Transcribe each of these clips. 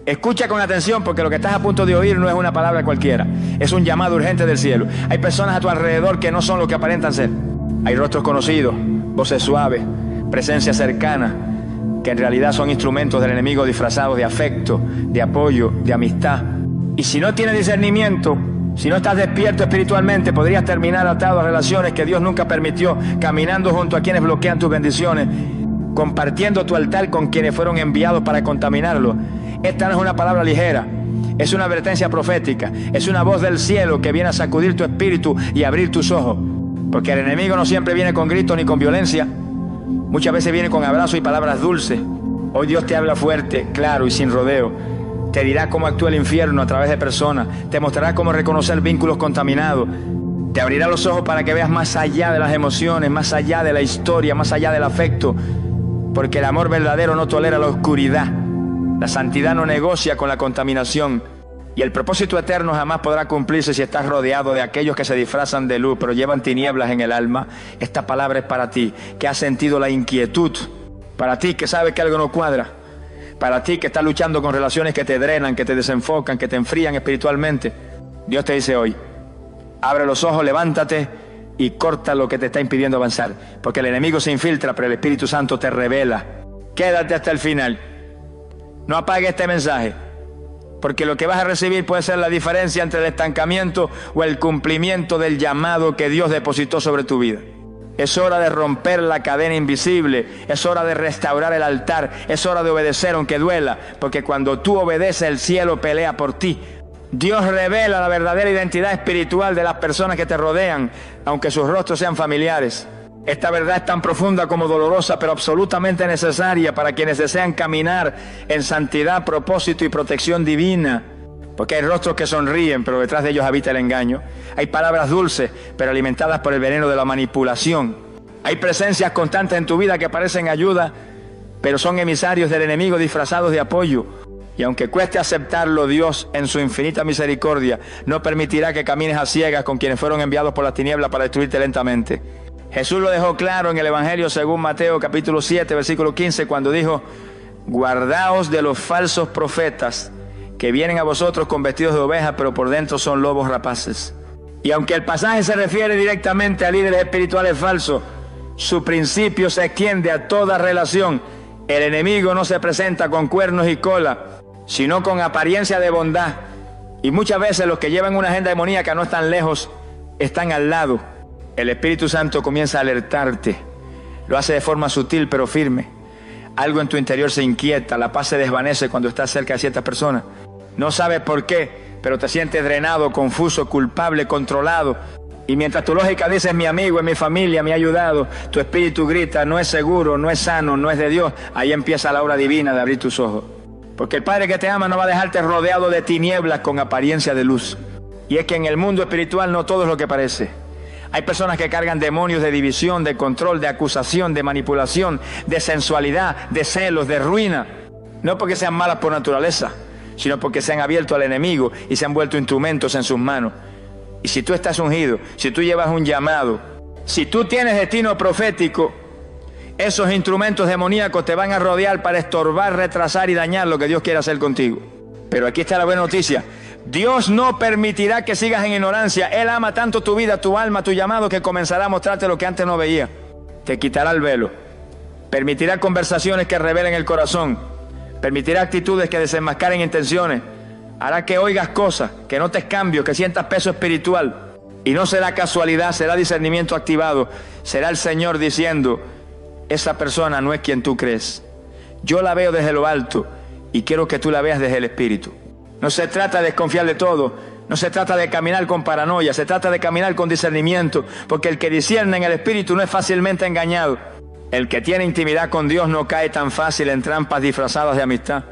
Escucha con atención, porque lo que estás a punto de oír no es una palabra cualquiera. Es un llamado urgente del cielo. Hay personas a tu alrededor que no son lo que aparentan ser. Hay rostros conocidos, voces suaves, presencia cercana, que en realidad son instrumentos del enemigo disfrazados de afecto, de apoyo, de amistad. Y si no tienes discernimiento, si no estás despierto espiritualmente, podrías terminar atado a relaciones que Dios nunca permitió, caminando junto a quienes bloquean tus bendiciones, compartiendo tu altar con quienes fueron enviados para contaminarlo. Esta no es una palabra ligera, es una advertencia profética, es una voz del cielo que viene a sacudir tu espíritu y abrir tus ojos, porque el enemigo no siempre viene con gritos ni con violencia, muchas veces viene con abrazos y palabras dulces. Hoy Dios te habla fuerte, claro y sin rodeo. Te dirá cómo actúa el infierno a través de personas, te mostrará cómo reconocer vínculos contaminados, te abrirá los ojos para que veas más allá de las emociones, más allá de la historia, más allá del afecto, porque el amor verdadero no tolera la oscuridad. La santidad no negocia con la contaminación, y el propósito eterno jamás podrá cumplirse si estás rodeado de aquellos que se disfrazan de luz pero llevan tinieblas en el alma. Esta palabra es para ti, que has sentido la inquietud, para ti que sabes que algo no cuadra, para ti que estás luchando con relaciones que te drenan, que te desenfocan, que te enfrían espiritualmente. Dios te dice hoy, abre los ojos, levántate y corta lo que te está impidiendo avanzar, porque el enemigo se infiltra, pero el Espíritu Santo te revela. Quédate hasta el final. No apague este mensaje, porque lo que vas a recibir puede ser la diferencia entre el estancamiento o el cumplimiento del llamado que Dios depositó sobre tu vida. Es hora de romper la cadena invisible, es hora de restaurar el altar, es hora de obedecer aunque duela, porque cuando tú obedeces el cielo pelea por ti. Dios revela la verdadera identidad espiritual de las personas que te rodean, aunque sus rostros sean familiares. Esta verdad es tan profunda como dolorosa, pero absolutamente necesaria para quienes desean caminar en santidad, propósito y protección divina. Porque hay rostros que sonríen, pero detrás de ellos habita el engaño. Hay palabras dulces, pero alimentadas por el veneno de la manipulación. Hay presencias constantes en tu vida que parecen ayuda, pero son emisarios del enemigo disfrazados de apoyo. Y aunque cueste aceptarlo, Dios, en su infinita misericordia, no permitirá que camines a ciegas con quienes fueron enviados por las tinieblas para destruirte lentamente. Jesús lo dejó claro en el Evangelio según Mateo capítulo 7, versículo 15, cuando dijo: guardaos de los falsos profetas que vienen a vosotros con vestidos de oveja, pero por dentro son lobos rapaces. Y aunque el pasaje se refiere directamente a líderes espirituales falsos, su principio se extiende a toda relación. El enemigo no se presenta con cuernos y cola, sino con apariencia de bondad. Y muchas veces los que llevan una agenda demoníaca no están lejos, están al lado. El Espíritu Santo comienza a alertarte. Lo hace de forma sutil pero firme. Algo en tu interior se inquieta, la paz se desvanece cuando estás cerca de ciertas personas. No sabes por qué, pero te sientes drenado, confuso, culpable, controlado. Y mientras tu lógica dice: es mi amigo, es mi familia, me ha ayudado, tu espíritu grita: no es seguro, no es sano, no es de Dios. Ahí empieza la obra divina de abrir tus ojos. Porque el Padre que te ama no va a dejarte rodeado de tinieblas con apariencia de luz. Y es que en el mundo espiritual no todo es lo que parece. Hay personas que cargan demonios de división, de control, de acusación, de manipulación, de sensualidad, de celos, de ruina. No porque sean malas por naturaleza, sino porque se han abierto al enemigo y se han vuelto instrumentos en sus manos. Y si tú estás ungido, si tú llevas un llamado, si tú tienes destino profético, esos instrumentos demoníacos te van a rodear para estorbar, retrasar y dañar lo que Dios quiere hacer contigo. Pero aquí está la buena noticia. Dios no permitirá que sigas en ignorancia. Él ama tanto tu vida, tu alma, tu llamado, que comenzará a mostrarte lo que antes no veía. Te quitará el velo. Permitirá conversaciones que revelen el corazón. Permitirá actitudes que desenmascaren intenciones. Hará que oigas cosas, que notes cambios, que sientas peso espiritual. Y no será casualidad, será discernimiento activado. Será el Señor diciendo: esa persona no es quien tú crees. Yo la veo desde lo alto y quiero que tú la veas desde el Espíritu. No se trata de desconfiar de todo, no se trata de caminar con paranoia, se trata de caminar con discernimiento, porque el que discierne en el Espíritu no es fácilmente engañado. El que tiene intimidad con Dios no cae tan fácil en trampas disfrazadas de amistad.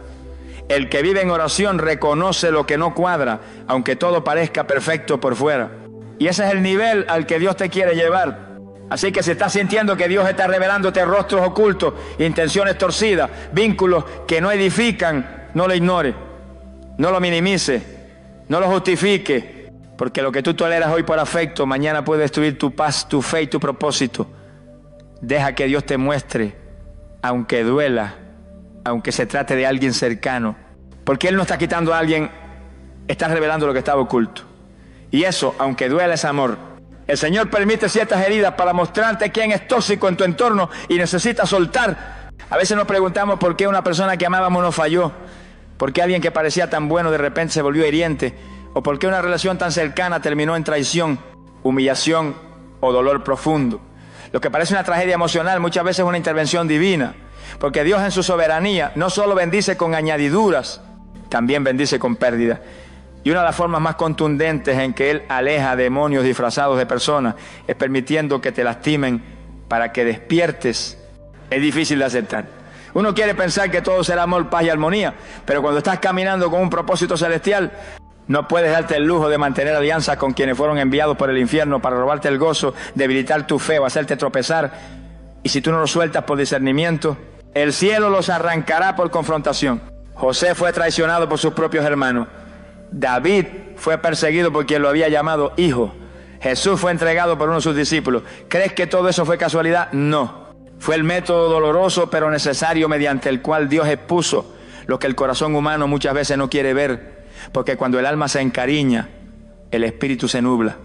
El que vive en oración reconoce lo que no cuadra, aunque todo parezca perfecto por fuera. Y ese es el nivel al que Dios te quiere llevar. Así que si estás sintiendo que Dios está revelándote rostros ocultos, intenciones torcidas, vínculos que no edifican, no lo ignores. No lo minimice, no lo justifique, porque lo que tú toleras hoy por afecto, mañana puede destruir tu paz, tu fe y tu propósito. Deja que Dios te muestre, aunque duela, aunque se trate de alguien cercano, Porque Él no está quitando a alguien, está revelando lo que estaba oculto. Y eso, aunque duela, es amor. El Señor permite ciertas heridas para mostrarte quién es tóxico en tu entorno y necesita soltar. A veces nos preguntamos por qué una persona que amábamos nos falló, por qué alguien que parecía tan bueno de repente se volvió hiriente, o por qué una relación tan cercana terminó en traición, humillación o dolor profundo. Lo que parece una tragedia emocional muchas veces es una intervención divina, porque Dios en su soberanía no solo bendice con añadiduras, también bendice con pérdida. Y una de las formas más contundentes en que Él aleja demonios disfrazados de personas es permitiendo que te lastimen para que despiertes. Es difícil de aceptar. Uno quiere pensar que todo será amor, paz y armonía, pero cuando estás caminando con un propósito celestial, no puedes darte el lujo de mantener alianzas con quienes fueron enviados por el infierno para robarte el gozo, debilitar tu fe o hacerte tropezar. Y si tú no lo sueltas por discernimiento, el cielo los arrancará por confrontación. José fue traicionado por sus propios hermanos. David fue perseguido por quien lo había llamado hijo. Jesús fue entregado por uno de sus discípulos. ¿Crees que todo eso fue casualidad? No. Fue el método doloroso pero necesario mediante el cual Dios expuso lo que el corazón humano muchas veces no quiere ver. Porque cuando el alma se encariña, el espíritu se nubla.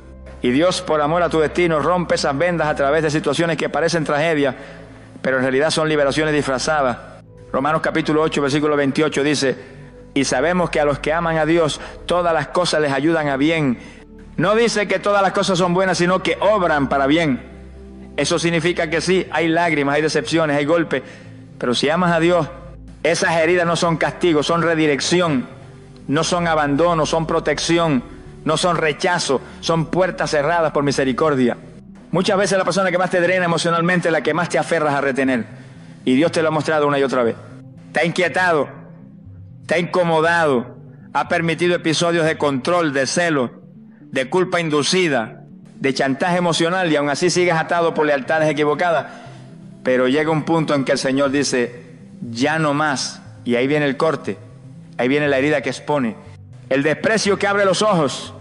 Y Dios, por amor a tu destino, rompe esas vendas a través de situaciones que parecen tragedias, pero en realidad son liberaciones disfrazadas. Romanos capítulo 8, versículo 28 dice: y sabemos que a los que aman a Dios, todas las cosas les ayudan a bien. No dice que todas las cosas son buenas, sino que obran para bien. Eso significa que sí, hay lágrimas, hay decepciones, hay golpes, pero si amas a Dios, esas heridas no son castigo, son redirección, no son abandono, son protección, no son rechazo, son puertas cerradas por misericordia. Muchas veces la persona que más te drena emocionalmente es la que más te aferras a retener, y Dios te lo ha mostrado una y otra vez. Te ha inquietado, te ha incomodado, ha permitido episodios de control, de celo, de culpa inducida, de chantaje emocional, y aún así sigues atado por lealtades equivocadas. Pero llega un punto en que el Señor dice: ya no más, y ahí viene el corte, ahí viene la herida que expone, el desprecio que abre los ojos,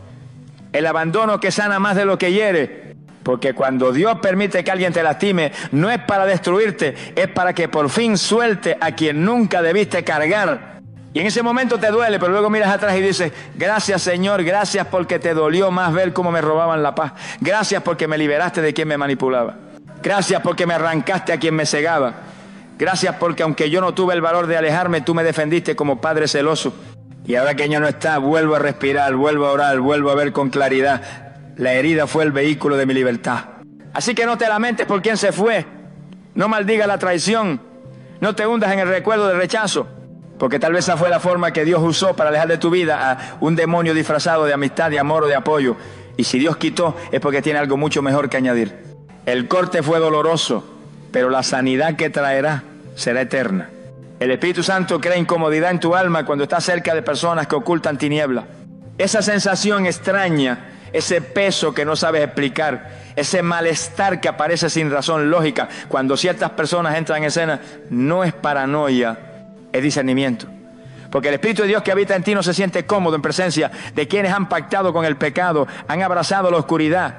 el abandono que sana más de lo que hiere. Porque cuando Dios permite que alguien te lastime, no es para destruirte, es para que por fin suelte a quien nunca debiste cargar. Y en ese momento te duele, pero luego miras atrás y dices: gracias, Señor, gracias porque te dolió más ver cómo me robaban la paz. Gracias porque me liberaste de quien me manipulaba. Gracias porque me arrancaste a quien me cegaba. Gracias porque aunque yo no tuve el valor de alejarme, tú me defendiste como padre celoso. Y ahora que ella no está, vuelvo a respirar, vuelvo a orar, vuelvo a ver con claridad. La herida fue el vehículo de mi libertad. Así que no te lamentes por quien se fue. No maldigas la traición. No te hundas en el recuerdo del rechazo. Porque tal vez esa fue la forma que Dios usó para alejar de tu vida a un demonio disfrazado de amistad, de amor o de apoyo. Y si Dios quitó, es porque tiene algo mucho mejor que añadir. El corte fue doloroso, pero la sanidad que traerá será eterna. El Espíritu Santo crea incomodidad en tu alma cuando estás cerca de personas que ocultan tinieblas. Esa sensación extraña, ese peso que no sabes explicar, ese malestar que aparece sin razón lógica cuando ciertas personas entran en escena, no es paranoia, es discernimiento. Porque el Espíritu de Dios que habita en ti no se siente cómodo en presencia de quienes han pactado con el pecado, han abrazado la oscuridad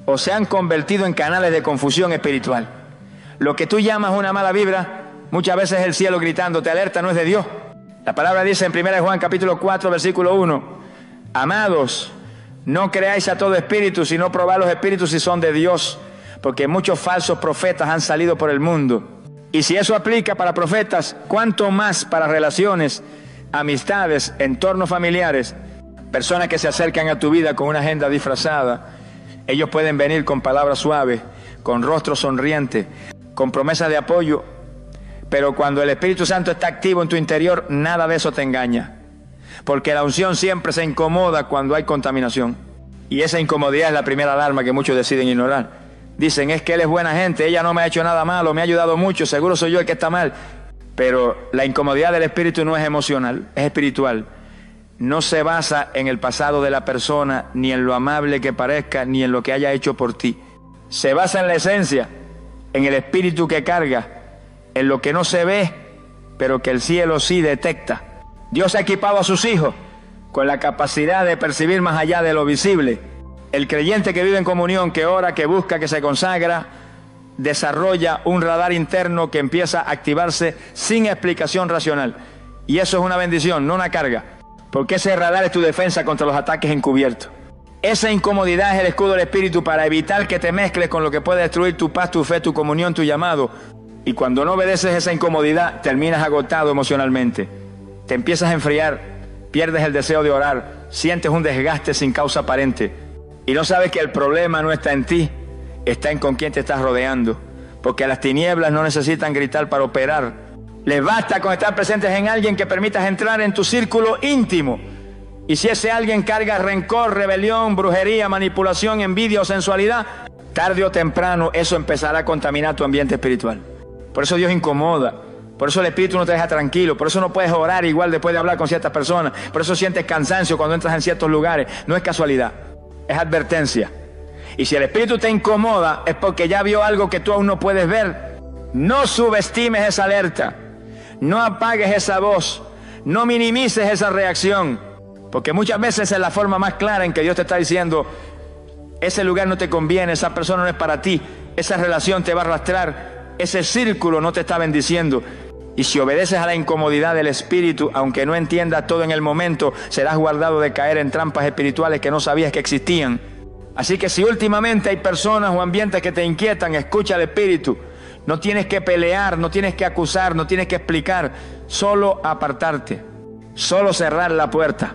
o se han convertido en canales de confusión espiritual. Lo que tú llamas una mala vibra, muchas veces es el cielo gritándote alerta, no es de Dios. La palabra dice en 1 Juan capítulo 4 versículo 1: amados, no creáis a todo espíritu, sino probad los espíritus si son de Dios, porque muchos falsos profetas han salido por el mundo. Y si eso aplica para profetas, ¿cuánto más para relaciones, amistades, entornos familiares? Personas que se acercan a tu vida con una agenda disfrazada. Ellos pueden venir con palabras suaves, con rostro sonriente, con promesas de apoyo, pero cuando el Espíritu Santo está activo en tu interior, nada de eso te engaña. Porque la unción siempre se incomoda cuando hay contaminación. Y esa incomodidad es la primera alarma que muchos deciden ignorar. Dicen: es que él es buena gente, ella no me ha hecho nada malo, me ha ayudado mucho, seguro soy yo el que está mal. Pero la incomodidad del espíritu no es emocional, es espiritual. No se basa en el pasado de la persona, ni en lo amable que parezca, ni en lo que haya hecho por ti. Se basa en la esencia, en el espíritu que carga, en lo que no se ve, pero que el cielo sí detecta. Dios ha equipado a sus hijos con la capacidad de percibir más allá de lo visible. El creyente que vive en comunión, que ora, que busca, que se consagra, desarrolla un radar interno que empieza a activarse sin explicación racional. Y eso es una bendición, no una carga. Porque ese radar es tu defensa contra los ataques encubiertos. Esa incomodidad es el escudo del Espíritu para evitar que te mezcles con lo que puede destruir tu paz, tu fe, tu comunión, tu llamado. Y cuando no obedeces esa incomodidad, terminas agotado emocionalmente. Te empiezas a enfriar, pierdes el deseo de orar, sientes un desgaste sin causa aparente. Y no sabes que el problema no está en ti, está en con quién te estás rodeando. Porque las tinieblas no necesitan gritar para operar. Les basta con estar presentes en alguien que permitas entrar en tu círculo íntimo. Y si ese alguien carga rencor, rebelión, brujería, manipulación, envidia o sensualidad, tarde o temprano eso empezará a contaminar tu ambiente espiritual. Por eso Dios incomoda. Por eso el Espíritu no te deja tranquilo. Por eso no puedes orar igual después de hablar con ciertas personas. Por eso sientes cansancio cuando entras en ciertos lugares. No es casualidad, es advertencia. Y si el Espíritu te incomoda es porque ya vio algo que tú aún no puedes ver. No subestimes esa alerta. No apagues esa voz. No minimices esa reacción. Porque muchas veces es la forma más clara en que Dios te está diciendo: ese lugar no te conviene, esa persona no es para ti, esa relación te va a arrastrar, ese círculo no te está bendiciendo. Y si obedeces a la incomodidad del Espíritu, aunque no entiendas todo en el momento, serás guardado de caer en trampas espirituales que no sabías que existían. Así que si últimamente hay personas o ambientes que te inquietan, escucha al Espíritu. No tienes que pelear, no tienes que acusar, no tienes que explicar, solo apartarte, solo cerrar la puerta,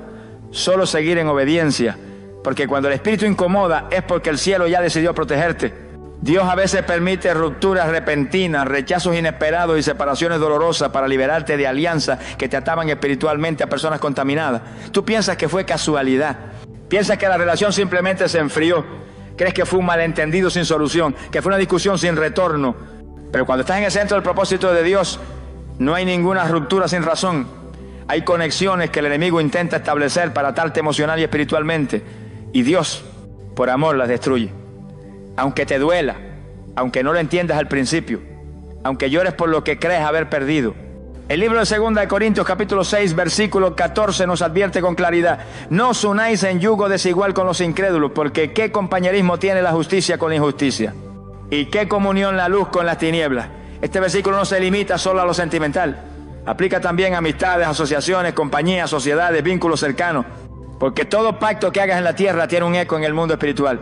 solo seguir en obediencia. Porque cuando el Espíritu incomoda es porque el cielo ya decidió protegerte. Dios a veces permite rupturas repentinas, rechazos inesperados y separaciones dolorosas para liberarte de alianzas que te ataban espiritualmente a personas contaminadas. Tú piensas que fue casualidad, piensas que la relación simplemente se enfrió, crees que fue un malentendido sin solución, que fue una discusión sin retorno. Pero cuando estás en el centro del propósito de Dios, no hay ninguna ruptura sin razón. Hay conexiones que el enemigo intenta establecer para atarte emocional y espiritualmente. Y Dios, por amor, las destruye. Aunque te duela, aunque no lo entiendas al principio, aunque llores por lo que crees haber perdido. El libro de 2 de Corintios capítulo 6 versículo 14 nos advierte con claridad: no os unáis en yugo desigual con los incrédulos, porque ¿qué compañerismo tiene la justicia con la injusticia? ¿Y qué comunión la luz con las tinieblas? Este versículo no se limita solo a lo sentimental. Aplica también a amistades, asociaciones, compañías, sociedades, vínculos cercanos. Porque todo pacto que hagas en la tierra tiene un eco en el mundo espiritual.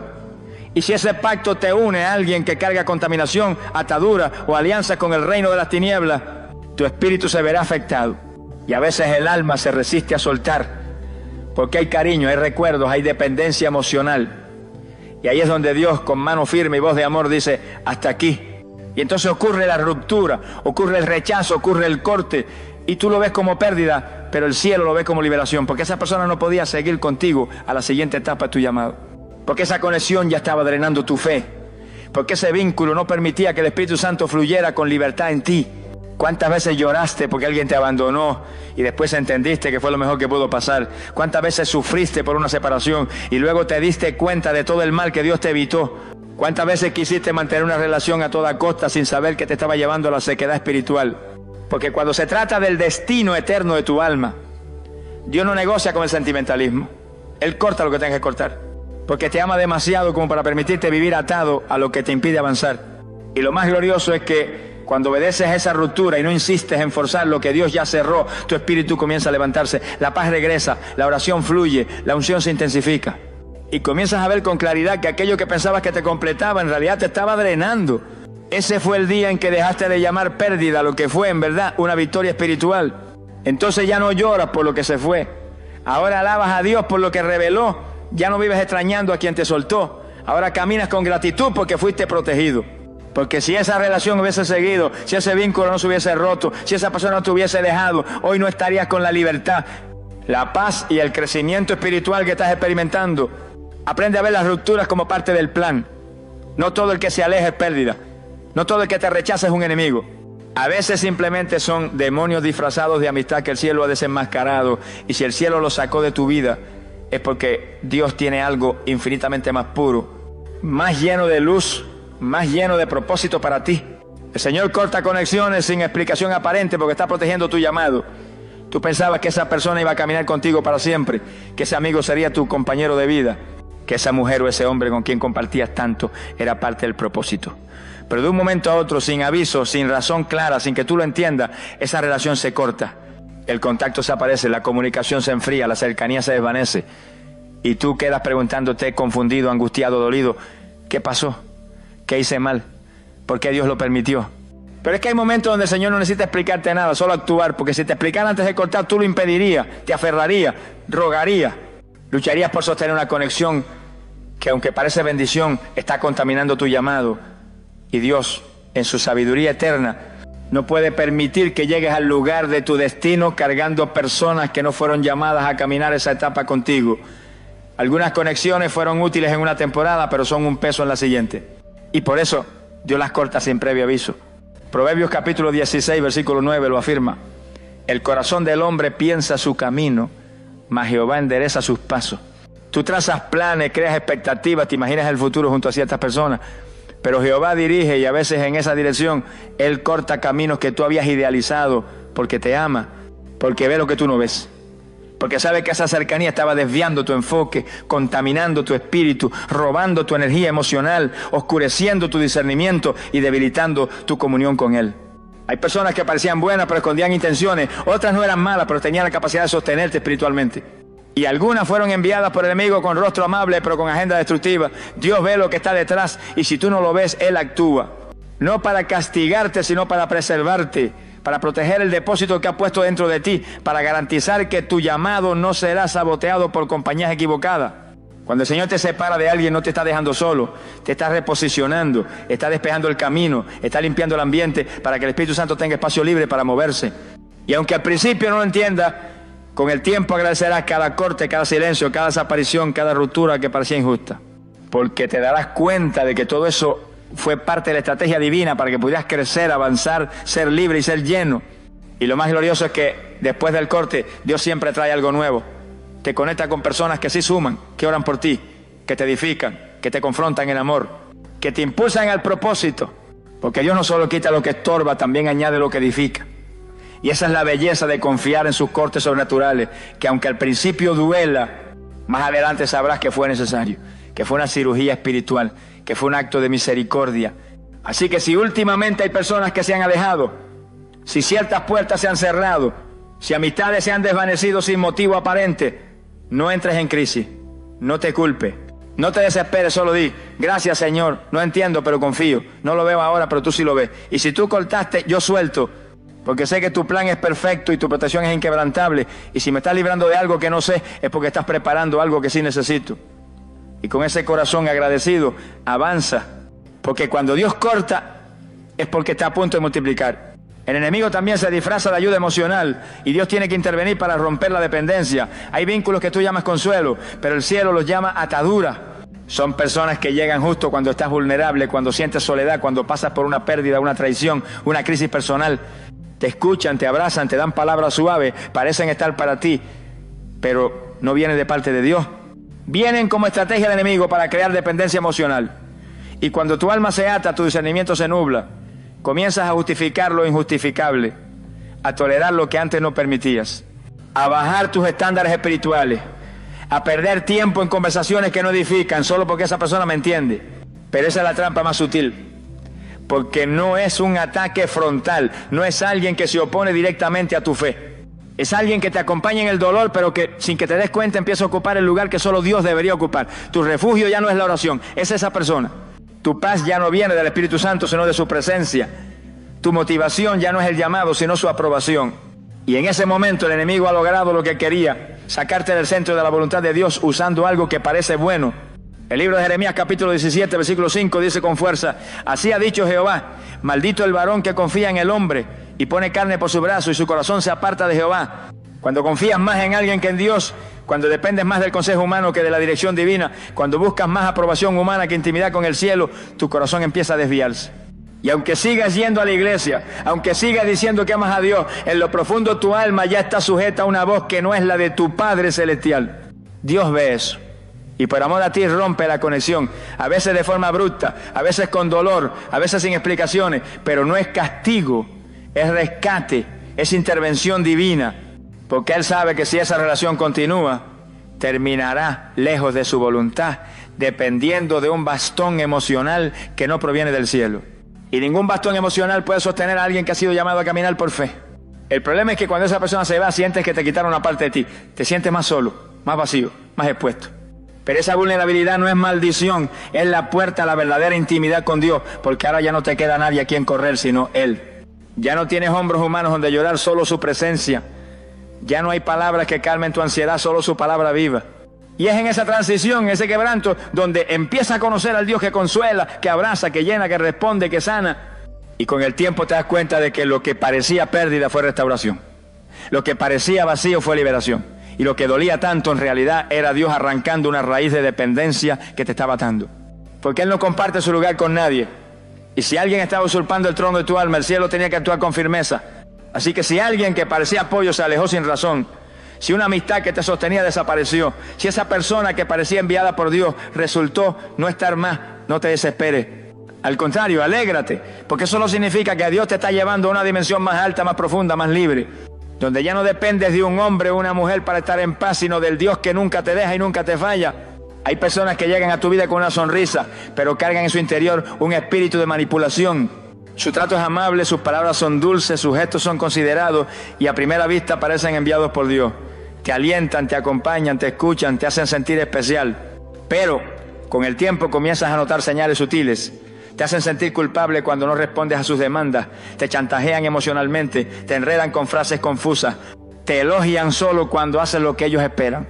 Y si ese pacto te une a alguien que carga contaminación, atadura o alianza con el reino de las tinieblas, tu espíritu se verá afectado. Y a veces el alma se resiste a soltar. Porque hay cariño, hay recuerdos, hay dependencia emocional. Y ahí es donde Dios, con mano firme y voz de amor, dice: hasta aquí. Y entonces ocurre la ruptura, ocurre el rechazo, ocurre el corte. Y tú lo ves como pérdida, pero el cielo lo ve como liberación. Porque esa persona no podía seguir contigo a la siguiente etapa de tu llamado. Porque esa conexión ya estaba drenando tu fe. Porque ese vínculo no permitía que el Espíritu Santo fluyera con libertad en ti. ¿Cuántas veces lloraste porque alguien te abandonó y después entendiste que fue lo mejor que pudo pasar? ¿Cuántas veces sufriste por una separación y luego te diste cuenta de todo el mal que Dios te evitó? ¿Cuántas veces quisiste mantener una relación a toda costa sin saber que te estaba llevando a la sequedad espiritual? Porque cuando se trata del destino eterno de tu alma, Dios no negocia con el sentimentalismo. Él corta lo que tenga que cortar. Porque te ama demasiado como para permitirte vivir atado a lo que te impide avanzar. Y lo más glorioso es que cuando obedeces a esa ruptura y no insistes en forzar lo que Dios ya cerró, tu espíritu comienza a levantarse, la paz regresa, la oración fluye, la unción se intensifica. Y comienzas a ver con claridad que aquello que pensabas que te completaba, en realidad te estaba drenando. Ese fue el día en que dejaste de llamar pérdida lo que fue en verdad una victoria espiritual. Entonces ya no lloras por lo que se fue. Ahora alabas a Dios por lo que reveló. Ya no vives extrañando a quien te soltó. Ahora caminas con gratitud porque fuiste protegido. Porque si esa relación hubiese seguido, si ese vínculo no se hubiese roto, si esa persona no te hubiese dejado, hoy no estarías con la libertad, la paz y el crecimiento espiritual que estás experimentando. Aprende a ver las rupturas como parte del plan. No todo el que se aleja es pérdida. No todo el que te rechaza es un enemigo. A veces simplemente son demonios disfrazados de amistad que el cielo ha desenmascarado. Y si el cielo los sacó de tu vida, es porque Dios tiene algo infinitamente más puro, más lleno de luz, más lleno de propósito para ti. El Señor corta conexiones sin explicación aparente porque está protegiendo tu llamado. Tú pensabas que esa persona iba a caminar contigo para siempre, que ese amigo sería tu compañero de vida, que esa mujer o ese hombre con quien compartías tanto era parte del propósito. Pero de un momento a otro, sin aviso, sin razón clara, sin que tú lo entiendas, esa relación se corta. el contacto se aparece, la comunicación se enfría, la cercanía se desvanece. Y tú quedas preguntándote, confundido, angustiado, dolido, ¿qué pasó? ¿Qué hice mal? ¿Por qué Dios lo permitió? Pero es que hay momentos donde el Señor no necesita explicarte nada, solo actuar, porque si te explicara antes de cortar, tú lo impedirías, te aferrarías, rogarías, lucharías por sostener una conexión que, aunque parece bendición, está contaminando tu llamado. Y Dios, en su sabiduría eterna, no puede permitir que llegues al lugar de tu destino cargando personas que no fueron llamadas a caminar esa etapa contigo. Algunas conexiones fueron útiles en una temporada, pero son un peso en la siguiente. Y por eso Dios las corta sin previo aviso. Proverbios capítulo 16, versículo 9 lo afirma. El corazón del hombre piensa su camino, mas Jehová endereza sus pasos. Tú trazas planes, creas expectativas, te imaginas el futuro junto a ciertas personas, pero Jehová dirige, y a veces en esa dirección Él corta caminos que tú habías idealizado, porque te ama, porque ve lo que tú no ves, porque sabe que esa cercanía estaba desviando tu enfoque, contaminando tu espíritu, robando tu energía emocional, oscureciendo tu discernimiento y debilitando tu comunión con Él. Hay personas que parecían buenas pero escondían intenciones, otras no eran malas pero tenían la capacidad de sostenerte espiritualmente. Y algunas fueron enviadas por el enemigo con rostro amable pero con agenda destructiva. Dios ve lo que está detrás y si tú no lo ves, Él actúa. No para castigarte, sino para preservarte, para proteger el depósito que ha puesto dentro de ti, para garantizar que tu llamado no será saboteado por compañías equivocadas. Cuando el Señor te separa de alguien, no te está dejando solo, te está reposicionando, está despejando el camino, está limpiando el ambiente para que el Espíritu Santo tenga espacio libre para moverse. Y aunque al principio no lo entienda, con el tiempo agradecerás cada corte, cada silencio, cada desaparición, cada ruptura que parecía injusta. Porque te darás cuenta de que todo eso fue parte de la estrategia divina para que pudieras crecer, avanzar, ser libre y ser lleno. Y lo más glorioso es que después del corte, Dios siempre trae algo nuevo. Te conecta con personas que sí suman, que oran por ti, que te edifican, que te confrontan en amor, que te impulsan al propósito. Porque Dios no solo quita lo que estorba, también añade lo que edifica. Y esa es la belleza de confiar en sus cortes sobrenaturales, que aunque al principio duela, más adelante sabrás que fue necesario, que fue una cirugía espiritual, que fue un acto de misericordia. Así que si últimamente hay personas que se han alejado, si ciertas puertas se han cerrado, si amistades se han desvanecido sin motivo aparente, no entres en crisis, no te culpes, no te desesperes, solo di, gracias Señor, no entiendo pero confío, no lo veo ahora pero tú sí lo ves. Y si tú cortaste, yo suelto, porque sé que tu plan es perfecto y tu protección es inquebrantable. Y si me estás librando de algo que no sé, es porque estás preparando algo que sí necesito. Y con ese corazón agradecido, avanza. Porque cuando Dios corta, es porque está a punto de multiplicar. El enemigo también se disfraza de ayuda emocional y Dios tiene que intervenir para romper la dependencia. Hay vínculos que tú llamas consuelo, pero el cielo los llama atadura. Son personas que llegan justo cuando estás vulnerable, cuando sientes soledad, cuando pasas por una pérdida, una traición, una crisis personal. Te escuchan, te abrazan, te dan palabras suaves, parecen estar para ti, pero no vienen de parte de Dios. Vienen como estrategia del enemigo para crear dependencia emocional. Y cuando tu alma se ata, tu discernimiento se nubla. Comienzas a justificar lo injustificable, a tolerar lo que antes no permitías, a bajar tus estándares espirituales, a perder tiempo en conversaciones que no edifican solo porque esa persona me entiende. Pero esa es la trampa más sutil. Porque no es un ataque frontal, no es alguien que se opone directamente a tu fe. Es alguien que te acompaña en el dolor, pero que sin que te des cuenta empieza a ocupar el lugar que solo Dios debería ocupar. Tu refugio ya no es la oración, es esa persona. Tu paz ya no viene del Espíritu Santo, sino de su presencia. Tu motivación ya no es el llamado, sino su aprobación. Y en ese momento el enemigo ha logrado lo que quería, sacarte del centro de la voluntad de Dios usando algo que parece bueno. El libro de Jeremías capítulo 17 versículo 5 dice con fuerza: así ha dicho Jehová, maldito el varón que confía en el hombre y pone carne por su brazo y su corazón se aparta de Jehová. Cuando confías más en alguien que en Dios, cuando dependes más del consejo humano que de la dirección divina, cuando buscas más aprobación humana que intimidad con el cielo, tu corazón empieza a desviarse. Y aunque sigas yendo a la iglesia, aunque sigas diciendo que amas a Dios, en lo profundo tu alma ya está sujeta a una voz que no es la de tu Padre Celestial. Dios ve eso. Y por amor a ti rompe la conexión, a veces de forma abrupta, a veces con dolor, a veces sin explicaciones, pero no es castigo, es rescate, es intervención divina, porque Él sabe que si esa relación continúa, terminará lejos de su voluntad, dependiendo de un bastón emocional que no proviene del cielo. Y ningún bastón emocional puede sostener a alguien que ha sido llamado a caminar por fe. El problema es que cuando esa persona se va, sientes que te quitaron una parte de ti. Te sientes más solo, más vacío, más expuesto. Pero esa vulnerabilidad no es maldición, es la puerta a la verdadera intimidad con Dios, porque ahora ya no te queda nadie a quien correr, sino Él. Ya no tienes hombros humanos donde llorar, solo su presencia. Ya no hay palabras que calmen tu ansiedad, solo su palabra viva. Y es en esa transición, en ese quebranto, donde empiezas a conocer al Dios que consuela, que abraza, que llena, que responde, que sana. Y con el tiempo te das cuenta de que lo que parecía pérdida fue restauración. Lo que parecía vacío fue liberación. Y lo que dolía tanto en realidad era Dios arrancando una raíz de dependencia que te estaba atando. Porque Él no comparte su lugar con nadie. Y si alguien estaba usurpando el trono de tu alma, el cielo tenía que actuar con firmeza. Así que si alguien que parecía apoyo se alejó sin razón, si una amistad que te sostenía desapareció, si esa persona que parecía enviada por Dios resultó no estar más, no te desesperes. Al contrario, alégrate, porque eso no significa que Dios te está llevando a una dimensión más alta, más profunda, más libre, donde ya no dependes de un hombre o una mujer para estar en paz, sino del Dios que nunca te deja y nunca te falla. Hay personas que llegan a tu vida con una sonrisa, pero cargan en su interior un espíritu de manipulación. Su trato es amable, sus palabras son dulces, sus gestos son considerados y a primera vista parecen enviados por Dios. Te alientan, te acompañan, te escuchan, te hacen sentir especial. Pero con el tiempo comienzas a notar señales sutiles. Te hacen sentir culpable cuando no respondes a sus demandas, te chantajean emocionalmente, te enredan con frases confusas, te elogian solo cuando haces lo que ellos esperan.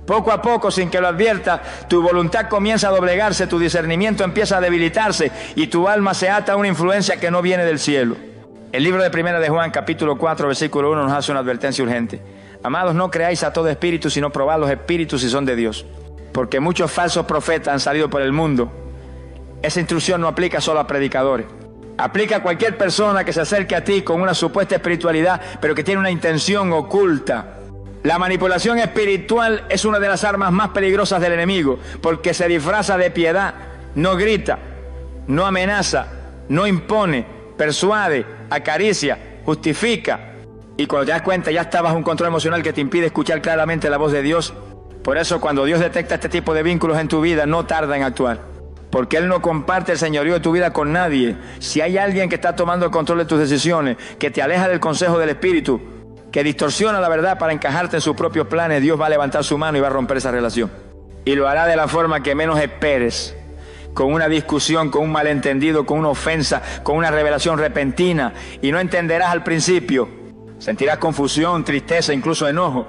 Poco a poco, sin que lo adviertas, tu voluntad comienza a doblegarse, tu discernimiento empieza a debilitarse y tu alma se ata a una influencia que no viene del cielo. El libro de Primera de Juan, capítulo 4, versículo 1, nos hace una advertencia urgente. Amados, no creáis a todo espíritu, sino probad los espíritus si son de Dios. Porque muchos falsos profetas han salido por el mundo. Esa instrucción no aplica solo a predicadores. Aplica a cualquier persona que se acerque a ti con una supuesta espiritualidad, pero que tiene una intención oculta. La manipulación espiritual es una de las armas más peligrosas del enemigo, porque se disfraza de piedad, no grita, no amenaza, no impone, persuade, acaricia, justifica. Y cuando te das cuenta ya está bajo un control emocional que te impide escuchar claramente la voz de Dios. Por eso cuando Dios detecta este tipo de vínculos en tu vida, no tarda en actuar. Porque Él no comparte el señorío de tu vida con nadie. Si hay alguien que está tomando el control de tus decisiones, que te aleja del consejo del Espíritu, que distorsiona la verdad para encajarte en sus propios planes, Dios va a levantar su mano y va a romper esa relación. Y lo hará de la forma que menos esperes. Con una discusión, con un malentendido, con una ofensa, con una revelación repentina. Y no entenderás al principio. Sentirás confusión, tristeza, incluso enojo.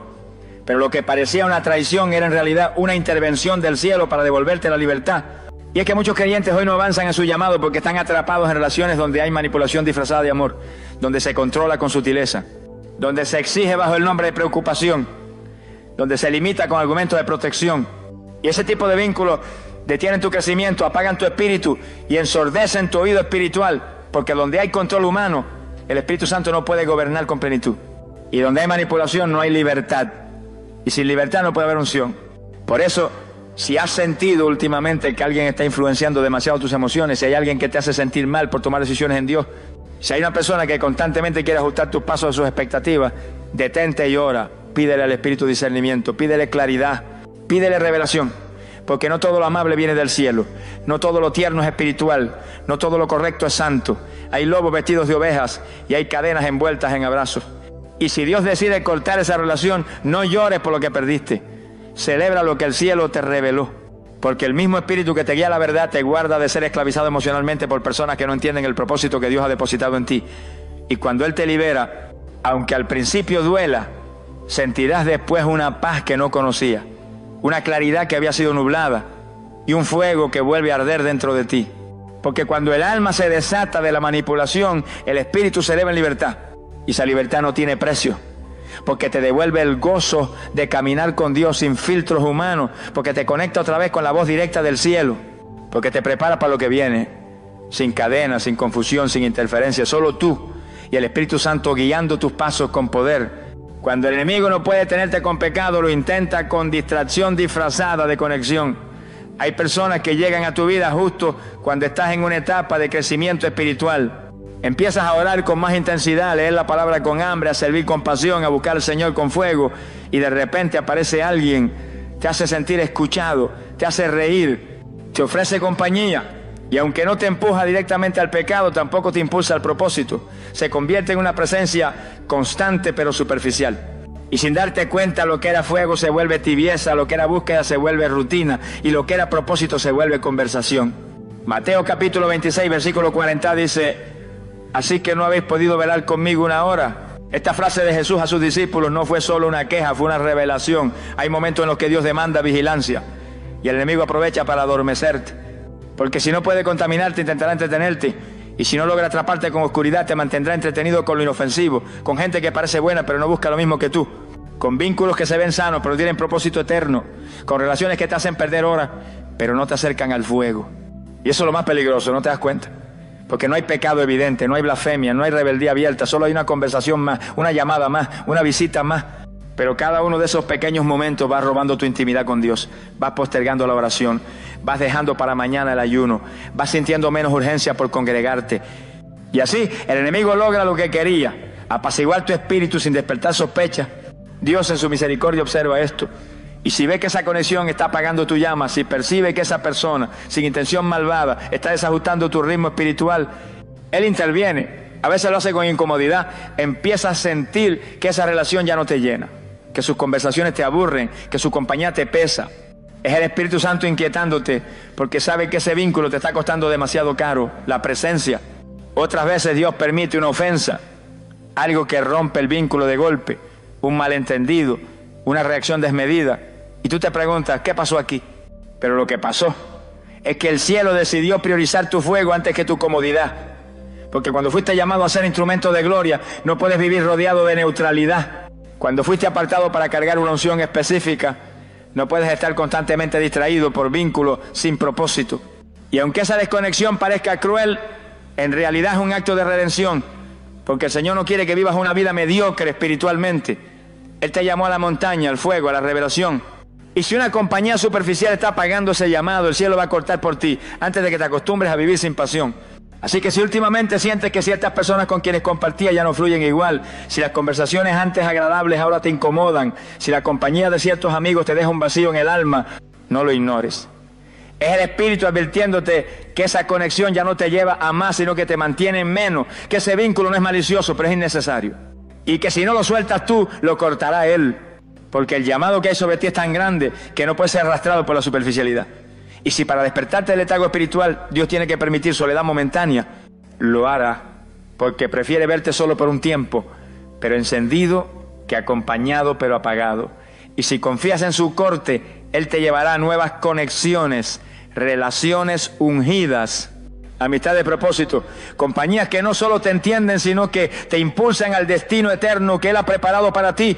Pero lo que parecía una traición era en realidad una intervención del cielo para devolverte la libertad. Y es que muchos creyentes hoy no avanzan en su llamado porque están atrapados en relaciones donde hay manipulación disfrazada de amor, donde se controla con sutileza, donde se exige bajo el nombre de preocupación, donde se limita con argumentos de protección. Y ese tipo de vínculos detienen tu crecimiento, apagan tu espíritu y ensordecen tu oído espiritual, porque donde hay control humano, el Espíritu Santo no puede gobernar con plenitud. Y donde hay manipulación no hay libertad. Y sin libertad no puede haber unción. Por eso, si has sentido últimamente que alguien está influenciando demasiado tus emociones, si hay alguien que te hace sentir mal por tomar decisiones en Dios, si hay una persona que constantemente quiere ajustar tus pasos a sus expectativas, detente y ora, pídele al Espíritu discernimiento, pídele claridad, pídele revelación, porque no todo lo amable viene del cielo, no todo lo tierno es espiritual, no todo lo correcto es santo. Hay lobos vestidos de ovejas y hay cadenas envueltas en abrazos. Y si Dios decide cortar esa relación, no llores por lo que perdiste. Celebra lo que el cielo te reveló, porque el mismo Espíritu que te guía a la verdad te guarda de ser esclavizado emocionalmente por personas que no entienden el propósito que Dios ha depositado en ti. Y cuando Él te libera, aunque al principio duela, sentirás después una paz que no conocía, una claridad que había sido nublada y un fuego que vuelve a arder dentro de ti. Porque cuando el alma se desata de la manipulación, el espíritu se eleva en libertad, y esa libertad no tiene precio. Porque te devuelve el gozo de caminar con Dios sin filtros humanos, porque te conecta otra vez con la voz directa del cielo, porque te prepara para lo que viene, sin cadenas, sin confusión, sin interferencia, solo tú y el Espíritu Santo guiando tus pasos con poder. Cuando el enemigo no puede tenerte con pecado, lo intenta con distracción disfrazada de conexión. Hay personas que llegan a tu vida justo cuando estás en una etapa de crecimiento espiritual. Empiezas a orar con más intensidad, a leer la palabra con hambre, a servir con pasión, a buscar al Señor con fuego, y de repente aparece alguien, te hace sentir escuchado, te hace reír, te ofrece compañía, Y aunque no te empuja directamente al pecado, tampoco te impulsa al propósito. Se convierte en una presencia constante pero superficial. Y sin darte cuenta, lo que era fuego se vuelve tibieza, lo que era búsqueda se vuelve rutina, y lo que era propósito se vuelve conversación. Mateo capítulo 26, versículo 40 dice: así que no habéis podido velar conmigo una hora. Esta frase de Jesús a sus discípulos no fue solo una queja, fue una revelación. Hay momentos en los que Dios demanda vigilancia y el enemigo aprovecha para adormecerte. Porque si no puede contaminarte, intentará entretenerte. Y si no logra atraparte con oscuridad, te mantendrá entretenido con lo inofensivo, con gente que parece buena pero no busca lo mismo que tú, con vínculos que se ven sanos pero tienen propósito eterno, con relaciones que te hacen perder horas pero no te acercan al fuego. Y eso es lo más peligroso, ¿no te das cuenta? Porque no hay pecado evidente, no hay blasfemia, no hay rebeldía abierta, solo hay una conversación más, una llamada más, una visita más. Pero cada uno de esos pequeños momentos va robando tu intimidad con Dios, vas postergando la oración, vas dejando para mañana el ayuno, vas sintiendo menos urgencia por congregarte. Y así el enemigo logra lo que quería, apaciguar tu espíritu sin despertar sospecha. Dios en su misericordia observa esto. Y si ve que esa conexión está apagando tu llama, si percibe que esa persona, sin intención malvada, está desajustando tu ritmo espiritual, Él interviene. A veces lo hace con incomodidad. Empieza a sentir que esa relación ya no te llena, que sus conversaciones te aburren, que su compañía te pesa. Es el Espíritu Santo inquietándote, porque sabe que ese vínculo te está costando demasiado caro, la presencia. Otras veces Dios permite una ofensa, algo que rompe el vínculo de golpe, un malentendido, una reacción desmedida. Y tú te preguntas, ¿qué pasó aquí? Pero lo que pasó es que el cielo decidió priorizar tu fuego antes que tu comodidad. Porque cuando fuiste llamado a ser instrumento de gloria, no puedes vivir rodeado de neutralidad. Cuando fuiste apartado para cargar una unción específica, no puedes estar constantemente distraído por vínculos sin propósito. Y aunque esa desconexión parezca cruel, en realidad es un acto de redención. Porque el Señor no quiere que vivas una vida mediocre espiritualmente. Él te llamó a la montaña, al fuego, a la revelación. Y si una compañía superficial está apagando ese llamado, el cielo va a cortar por ti antes de que te acostumbres a vivir sin pasión. Así que si últimamente sientes que ciertas personas con quienes compartías ya no fluyen igual, si las conversaciones antes agradables ahora te incomodan, si la compañía de ciertos amigos te deja un vacío en el alma, no lo ignores. Es el Espíritu advirtiéndote que esa conexión ya no te lleva a más, sino que te mantiene en menos, que ese vínculo no es malicioso, pero es innecesario. Y que si no lo sueltas tú, lo cortará Él. Porque el llamado que hay sobre ti es tan grande que no puede ser arrastrado por la superficialidad. Y si para despertarte del letargo espiritual Dios tiene que permitir soledad momentánea, lo hará, porque prefiere verte solo por un tiempo, pero encendido, que acompañado pero apagado. Y si confías en su corte, Él te llevará a nuevas conexiones, relaciones ungidas, amistad de propósito, compañías que no solo te entienden, sino que te impulsan al destino eterno que Él ha preparado para ti.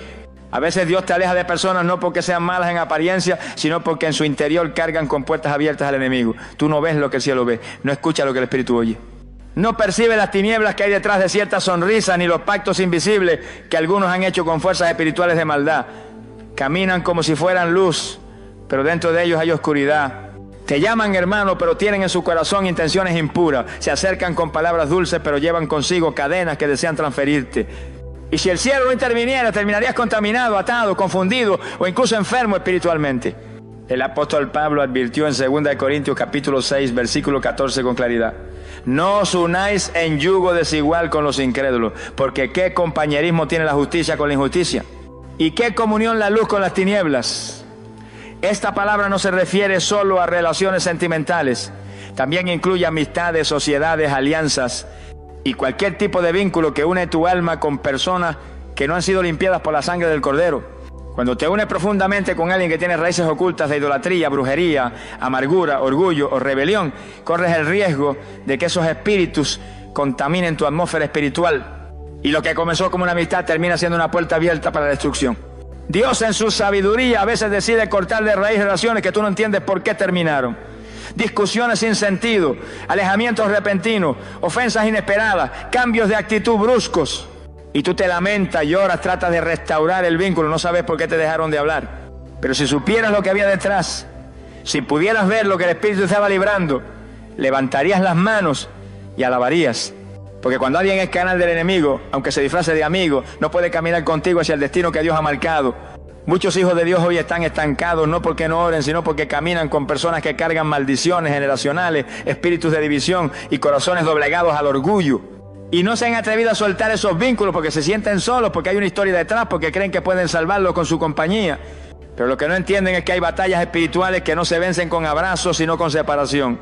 A veces Dios te aleja de personas no porque sean malas en apariencia, sino porque en su interior cargan con puertas abiertas al enemigo. Tú no ves lo que el cielo ve, no escuchas lo que el Espíritu oye. No percibe las tinieblas que hay detrás de ciertas sonrisas, ni los pactos invisibles que algunos han hecho con fuerzas espirituales de maldad. Caminan como si fueran luz, pero dentro de ellos hay oscuridad. Te llaman hermano, pero tienen en su corazón intenciones impuras. Se acercan con palabras dulces, pero llevan consigo cadenas que desean transferirte. Y si el cielo no interviniera, terminarías contaminado, atado, confundido o incluso enfermo espiritualmente. El apóstol Pablo advirtió en 2 Corintios capítulo 6, versículo 14 con claridad: no os unáis en yugo desigual con los incrédulos, porque qué compañerismo tiene la justicia con la injusticia, y qué comunión la luz con las tinieblas. Esta palabra no se refiere solo a relaciones sentimentales, también incluye amistades, sociedades, alianzas y cualquier tipo de vínculo que une tu alma con personas que no han sido limpiadas por la sangre del Cordero. Cuando te unes profundamente con alguien que tiene raíces ocultas de idolatría, brujería, amargura, orgullo o rebelión, corres el riesgo de que esos espíritus contaminen tu atmósfera espiritual. Y lo que comenzó como una amistad termina siendo una puerta abierta para la destrucción. Dios en su sabiduría a veces decide cortar de raíz relaciones que tú no entiendes por qué terminaron. Discusiones sin sentido, alejamientos repentinos, ofensas inesperadas, cambios de actitud bruscos. Y tú te lamentas, lloras, tratas de restaurar el vínculo, no sabes por qué te dejaron de hablar. Pero si supieras lo que había detrás, si pudieras ver lo que el Espíritu estaba librando, levantarías las manos y alabarías. Porque cuando alguien es canal del enemigo, aunque se disfrace de amigo, no puede caminar contigo hacia el destino que Dios ha marcado. Muchos hijos de Dios hoy están estancados, no porque no oren, sino porque caminan con personas que cargan maldiciones generacionales, espíritus de división y corazones doblegados al orgullo. Y no se han atrevido a soltar esos vínculos porque se sienten solos, porque hay una historia detrás, porque creen que pueden salvarlo con su compañía. Pero lo que no entienden es que hay batallas espirituales que no se vencen con abrazos, sino con separación.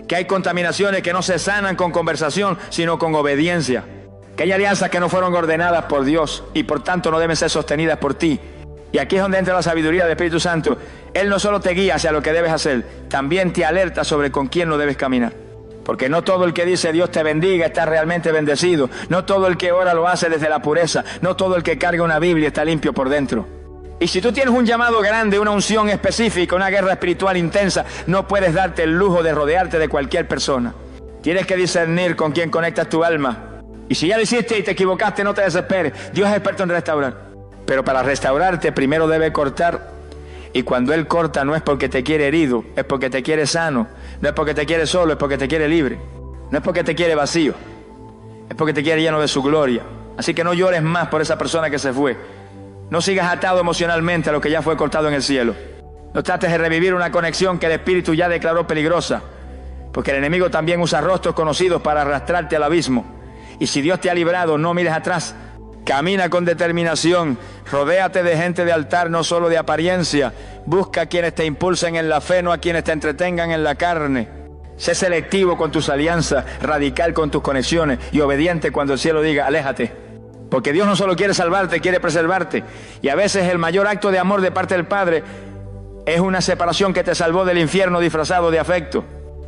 Que hay contaminaciones que no se sanan con conversación, sino con obediencia. Que hay alianzas que no fueron ordenadas por Dios y por tanto no deben ser sostenidas por ti. Y aquí es donde entra la sabiduría del Espíritu Santo. Él no solo te guía hacia lo que debes hacer, también te alerta sobre con quién no debes caminar. Porque no todo el que dice Dios te bendiga está realmente bendecido. No todo el que ora lo hace desde la pureza. No todo el que carga una Biblia está limpio por dentro. Y si tú tienes un llamado grande, una unción específica, una guerra espiritual intensa, no puedes darte el lujo de rodearte de cualquier persona. Tienes que discernir con quién conectas tu alma. Y si ya lo hiciste y te equivocaste, no te desesperes. Dios es experto en restaurar. Pero para restaurarte primero debe cortar. Y cuando Él corta no es porque te quiere herido, es porque te quiere sano. No es porque te quiere solo, es porque te quiere libre. No es porque te quiere vacío, es porque te quiere lleno de su gloria. Así que no llores más por esa persona que se fue. No sigas atado emocionalmente a lo que ya fue cortado en el cielo. No trates de revivir una conexión que el Espíritu ya declaró peligrosa. Porque el enemigo también usa rostros conocidos para arrastrarte al abismo. Y si Dios te ha librado, no mires atrás. Camina con determinación, rodéate de gente de altar, no solo de apariencia. Busca a quienes te impulsen en la fe, no a quienes te entretengan en la carne. Sé selectivo con tus alianzas, radical con tus conexiones y obediente cuando el cielo diga, aléjate. Porque Dios no solo quiere salvarte, quiere preservarte. Y a veces el mayor acto de amor de parte del Padre es una separación que te salvó del infierno disfrazado de afecto.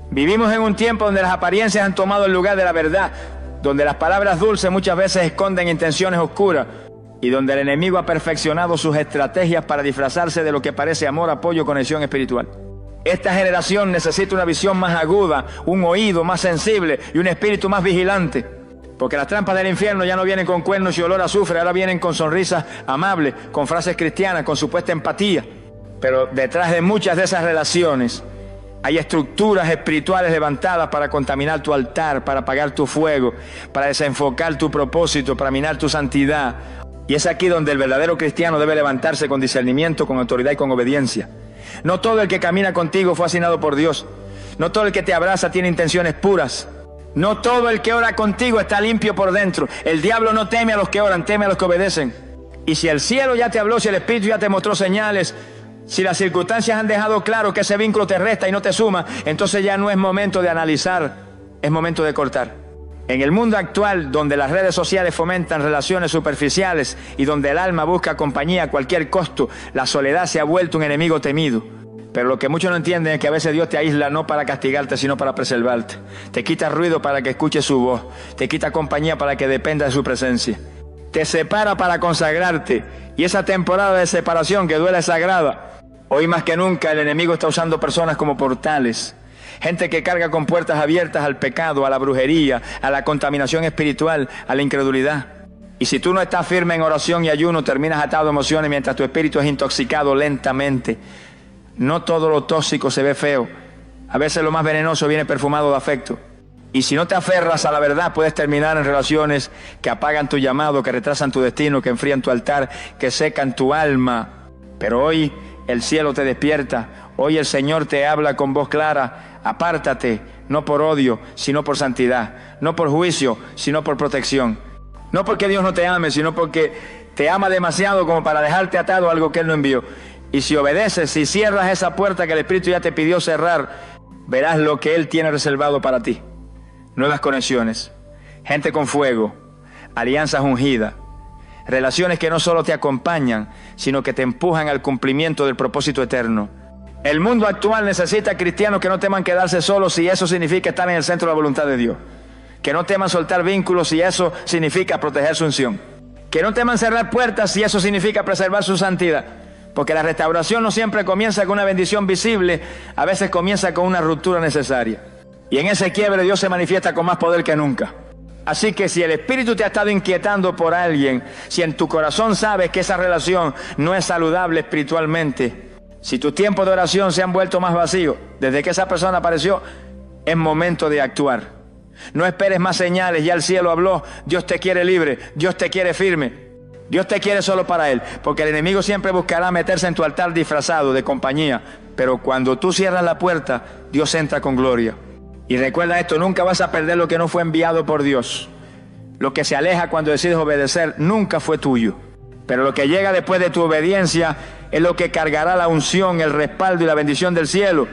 Vivimos en un tiempo donde las apariencias han tomado el lugar de la verdad, donde las palabras dulces muchas veces esconden intenciones oscuras y donde el enemigo ha perfeccionado sus estrategias para disfrazarse de lo que parece amor, apoyo, conexión espiritual. Esta generación necesita una visión más aguda, un oído más sensible y un espíritu más vigilante, porque las trampas del infierno ya no vienen con cuernos y olor a azufre, ahora vienen con sonrisas amables, con frases cristianas, con supuesta empatía. Pero detrás de muchas de esas relaciones hay estructuras espirituales levantadas para contaminar tu altar, para apagar tu fuego, para desenfocar tu propósito, para minar tu santidad. Y es aquí donde el verdadero cristiano debe levantarse con discernimiento, con autoridad y con obediencia. No todo el que camina contigo fue asignado por Dios. No todo el que te abraza tiene intenciones puras. No todo el que ora contigo está limpio por dentro. El diablo no teme a los que oran, teme a los que obedecen. Y si el cielo ya te habló, si el Espíritu ya te mostró señales, si las circunstancias han dejado claro que ese vínculo te resta y no te suma, entonces ya no es momento de analizar, es momento de cortar. En el mundo actual, donde las redes sociales fomentan relaciones superficiales y donde el alma busca compañía a cualquier costo, la soledad se ha vuelto un enemigo temido. Pero lo que muchos no entienden es que a veces Dios te aísla no para castigarte, sino para preservarte. Te quita ruido para que escuches su voz, te quita compañía para que dependa de su presencia. Te separa para consagrarte, y esa temporada de separación que duele es sagrada. Hoy más que nunca el enemigo está usando personas como portales. Gente que carga con puertas abiertas al pecado, a la brujería, a la contaminación espiritual, a la incredulidad. Y si tú no estás firme en oración y ayuno, terminas atado a emociones mientras tu espíritu es intoxicado lentamente. No todo lo tóxico se ve feo. A veces lo más venenoso viene perfumado de afecto. Y si no te aferras a la verdad, puedes terminar en relaciones que apagan tu llamado, que retrasan tu destino, que enfrían tu altar, que secan tu alma. Pero hoy el cielo te despierta. Hoy el Señor te habla con voz clara. Apártate, no por odio, sino por santidad. No por juicio, sino por protección. No porque Dios no te ame, sino porque te ama demasiado como para dejarte atado a algo que Él no envió. Y si obedeces, si cierras esa puerta que el Espíritu ya te pidió cerrar, verás lo que Él tiene reservado para ti. Nuevas conexiones, gente con fuego, alianzas ungidas, relaciones que no solo te acompañan, sino que te empujan al cumplimiento del propósito eterno. El mundo actual necesita cristianos que no teman quedarse solos si eso significa estar en el centro de la voluntad de Dios. Que no teman soltar vínculos si eso significa proteger su unción. Que no teman cerrar puertas si eso significa preservar su santidad. Porque la restauración no siempre comienza con una bendición visible, a veces comienza con una ruptura necesaria. Y en ese quiebre Dios se manifiesta con más poder que nunca. Así que si el Espíritu te ha estado inquietando por alguien, si en tu corazón sabes que esa relación no es saludable espiritualmente, si tus tiempos de oración se han vuelto más vacíos desde que esa persona apareció, es momento de actuar. No esperes más señales, ya el cielo habló, Dios te quiere libre, Dios te quiere firme. Dios te quiere solo para Él, porque el enemigo siempre buscará meterse en tu altar disfrazado de compañía, pero cuando tú cierras la puerta, Dios entra con gloria. Y recuerda esto, nunca vas a perder lo que no fue enviado por Dios. Lo que se aleja cuando decides obedecer nunca fue tuyo, pero lo que llega después de tu obediencia es lo que cargará la unción, el respaldo y la bendición del cielo.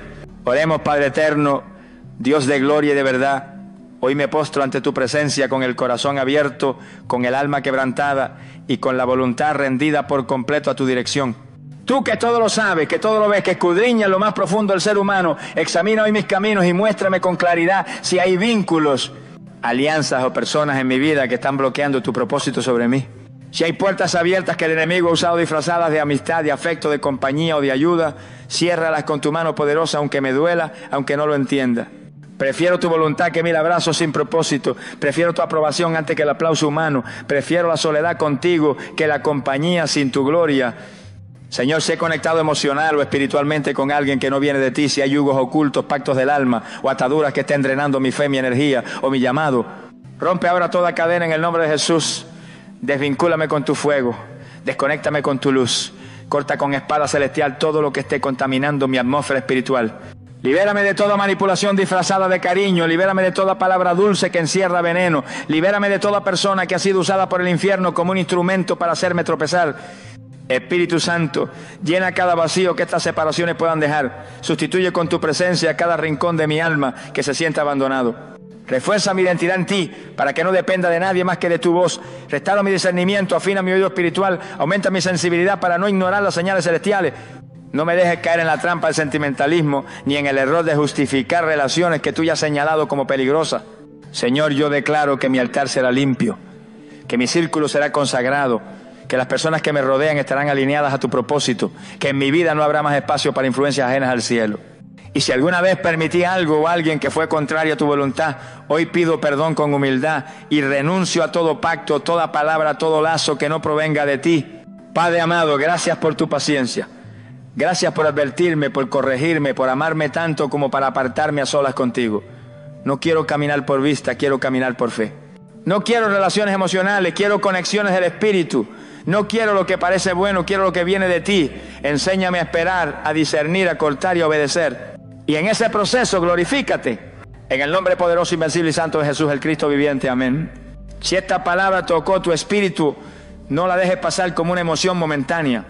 Oremos. Padre eterno, Dios de gloria y de verdad, hoy me postro ante tu presencia con el corazón abierto, con el alma quebrantada y con la voluntad rendida por completo a tu dirección. Tú que todo lo sabes, que todo lo ves, que escudriñas lo más profundo del ser humano, examina hoy mis caminos y muéstrame con claridad si hay vínculos, alianzas o personas en mi vida que están bloqueando tu propósito sobre mí. Si hay puertas abiertas que el enemigo ha usado disfrazadas de amistad, de afecto, de compañía o de ayuda, ciérralas con tu mano poderosa, aunque me duela, aunque no lo entienda. Prefiero tu voluntad que 1000 abrazos sin propósito. Prefiero tu aprobación antes que el aplauso humano. Prefiero la soledad contigo que la compañía sin tu gloria. Señor, si he conectado emocional o espiritualmente con alguien que no viene de ti, si hay yugos ocultos, pactos del alma o ataduras que estén drenando mi fe, mi energía o mi llamado, rompe ahora toda cadena en el nombre de Jesús. Desvincúlame con tu fuego, desconéctame con tu luz, corta con espada celestial todo lo que esté contaminando mi atmósfera espiritual. Libérame de toda manipulación disfrazada de cariño, libérame de toda palabra dulce que encierra veneno, libérame de toda persona que ha sido usada por el infierno como un instrumento para hacerme tropezar. Espíritu Santo, llena cada vacío que estas separaciones puedan dejar, sustituye con tu presencia cada rincón de mi alma que se sienta abandonado. Refuerza mi identidad en ti para que no dependa de nadie más que de tu voz. Restaura mi discernimiento, afina mi oído espiritual, aumenta mi sensibilidad para no ignorar las señales celestiales. No me dejes caer en la trampa del sentimentalismo ni en el error de justificar relaciones que tú ya has señalado como peligrosas. Señor, yo declaro que mi altar será limpio, que mi círculo será consagrado, que las personas que me rodean estarán alineadas a tu propósito, que en mi vida no habrá más espacio para influencias ajenas al cielo. Y si alguna vez permití algo o alguien que fue contrario a tu voluntad, hoy pido perdón con humildad y renuncio a todo pacto, toda palabra, todo lazo que no provenga de ti. Padre amado, gracias por tu paciencia. Gracias por advertirme, por corregirme, por amarme tanto como para apartarme a solas contigo. No quiero caminar por vista, quiero caminar por fe. No quiero relaciones emocionales, quiero conexiones del espíritu. No quiero lo que parece bueno, quiero lo que viene de ti. Enséñame a esperar, a discernir, a cortar y a obedecer. Y en ese proceso glorifícate. En el nombre poderoso, invencible y santo de Jesús, el Cristo viviente. Amén. Si esta palabra tocó tu espíritu, no la dejes pasar como una emoción momentánea.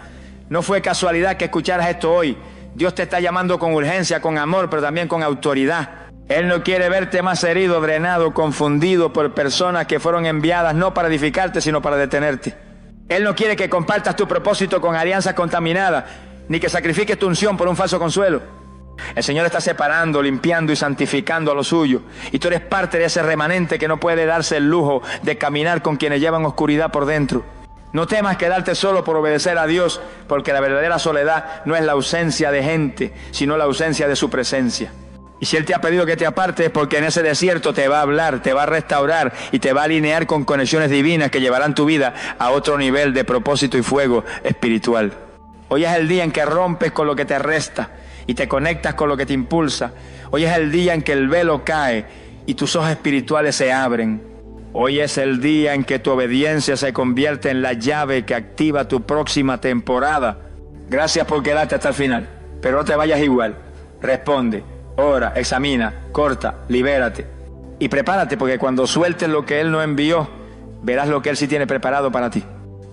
No fue casualidad que escucharas esto hoy. Dios te está llamando con urgencia, con amor, pero también con autoridad. Él no quiere verte más herido, drenado, confundido por personas que fueron enviadas no para edificarte, sino para detenerte. Él no quiere que compartas tu propósito con alianzas contaminadas, ni que sacrifiques tu unción por un falso consuelo. El Señor está separando, limpiando y santificando a lo suyo. Y tú eres parte de ese remanente que no puede darse el lujo de caminar con quienes llevan oscuridad por dentro. No temas quedarte solo por obedecer a Dios, porque la verdadera soledad no es la ausencia de gente, sino la ausencia de su presencia. Y si Él te ha pedido que te apartes, es porque en ese desierto te va a hablar, te va a restaurar y te va a alinear con conexiones divinas que llevarán tu vida a otro nivel de propósito y fuego espiritual. Hoy es el día en que rompes con lo que te resta y te conectas con lo que te impulsa. Hoy es el día en que el velo cae y tus ojos espirituales se abren. Hoy es el día en que tu obediencia se convierte en la llave que activa tu próxima temporada. Gracias por quedarte hasta el final, pero no te vayas igual. Responde, ora, examina, corta, libérate. Y prepárate, porque cuando sueltes lo que Él no envió, verás lo que Él sí tiene preparado para ti.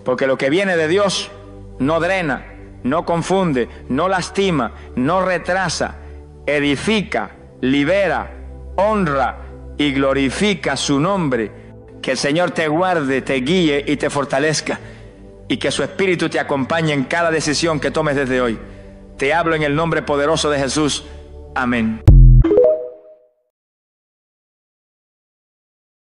Porque lo que viene de Dios no drena, no confunde, no lastima, no retrasa, edifica, libera, honra y glorifica su nombre. Que el Señor te guarde, te guíe y te fortalezca, y que su Espíritu te acompañe en cada decisión que tomes desde hoy. Te hablo en el nombre poderoso de Jesús. Amén.